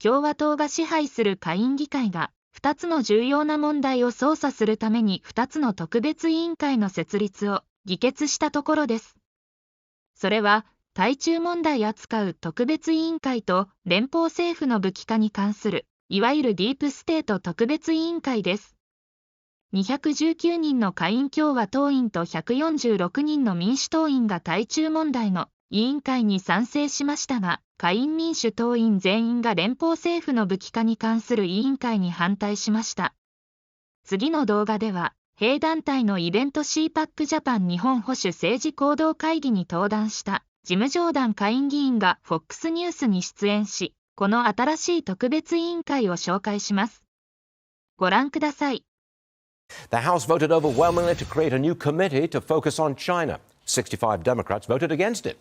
共和党が支配する下院議会が2つの重要な問題を捜査するために2つの特別委員会の設立を議決したところです。それは、対中問題扱う特別委員会と連邦政府の武器化に関する、いわゆるディープステート特別委員会です。219人の下院共和党員と146人の民主党員が対中問題の委員会に賛成しましたが、下院民主党員全員が連邦政府の武器化に関する委員会に反対しました。次の動画では、弊団体のイベント CPAC ジャパン日本保守政治行動会議に登壇した事務上段下院議員が FOX ニュースに出演し、この新しい特別委員会を紹介します。ご覧ください。The House voted overwhelmingly to create a new committee to focus on China. 65 Democrats voted against it.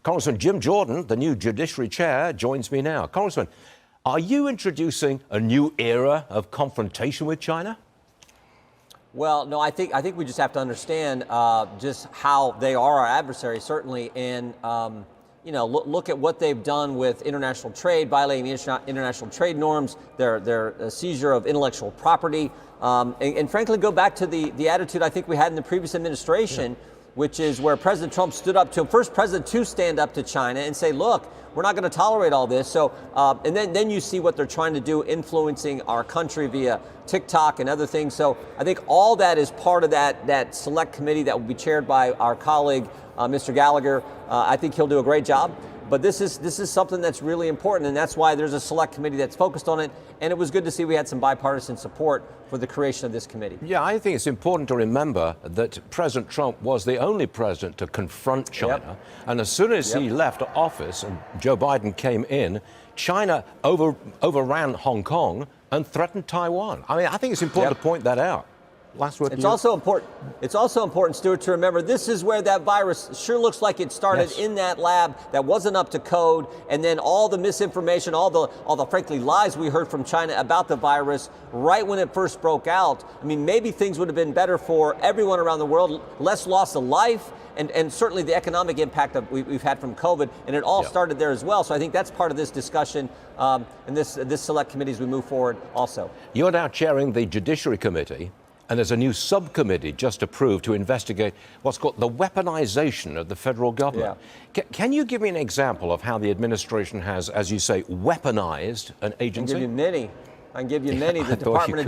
Congressman Jim Jordan, the new Judiciary Chair, joins me now. Congressman, are you introducing a new era of confrontation with China? Well, no, I think we just have to understand just how they are our adversaries, certainly, and look at what they've done with international trade, violating international trade norms, their seizure of intellectual property, and frankly, go back to the attitude I think we had in the previous administration. Yeah. Which is where President Trump stood up to, first president to stand up to China and say, look, we're not going to tolerate all this. So, and then you see what they're trying to do, influencing our country via TikTok and other things. So I think all that is part of that select committee that will be chaired by our colleague, Mr. Gallagher. I think he'll do a great job. But this is something that's really important, and that's why there's a select committee that's focused on it. And it was good to see we had some bipartisan support for the creation of this committee. Yeah, I think it's important to remember that President Trump was the only president to confront China. Yep. And as soon as he left office and Joe Biden came in, China overran Hong Kong and threatened Taiwan. I mean, I think it's important to point that out. Last word. It's also important, Stuart, to remember this is where that virus sure looks like it started in that lab that wasn't up to code, and then all the misinformation, all the frankly lies we heard from China about the virus right when it first broke out. I mean, maybe things would have been better for everyone around the world, less loss of life, and certainly the economic impact that we've had from COVID, and it all started there as well. So I think that's part of this discussion and this select committee as we move forward also. You're now chairing the Judiciary Committee. And there's a new subcommittee just approved to investigate what's called the weaponization of the federal government. Yeah. Can you give me an example of how the administration has, as you say, weaponized an agency? I can give you many. The Department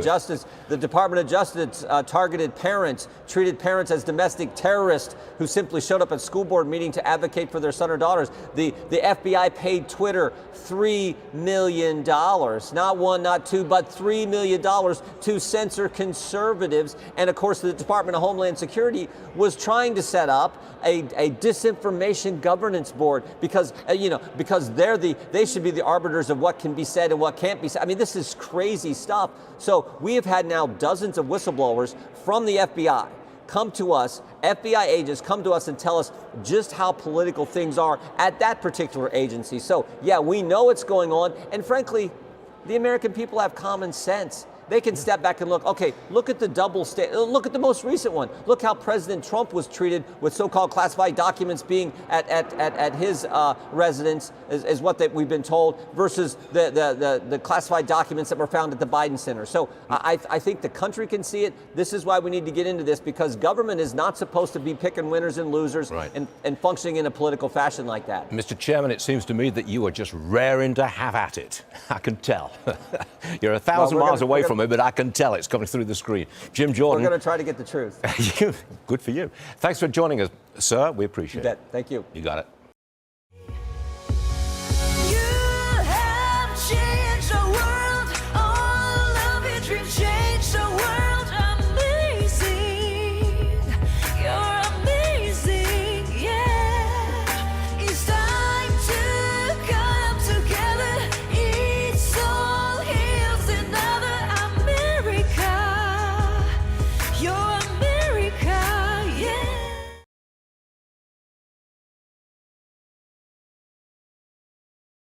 of Justice targeted parents, treated parents as domestic terrorists who simply showed up at school board meeting to advocate for their son or daughters. The FBI paid Twitter $3 million, not one, not two, but $3 million to censor conservatives. And of course, the Department of Homeland Security was trying to set up a disinformation governance board because they should be the arbiters of what can be said and what can't be said. I mean, this is crazy stuff. So we have had now dozens of whistleblowers from the FBI come to us, FBI agents come to us and tell us just how political things are at that particular agency. So yeah, we know what's going on, and frankly, the American people have common sense. They can step back and look, okay, look at the double standard. Look at the most recent one. Look how President Trump was treated with so-called classified documents being at his residence, is what we've been told, versus the classified documents that were found at the Biden Center. So I think the country can see it. This is why we need to get into this, because government is not supposed to be picking winners and losers and functioning in a political fashion like that. Mr. Chairman, it seems to me that you are just raring to have at it. I can tell. You're 1,000 miles away from it, but I can tell it's coming through the screen. Jim Jordan. We're going to try to get the truth. Good for you. Thanks for joining us, sir. We appreciate it. You bet. Thank you. You got it.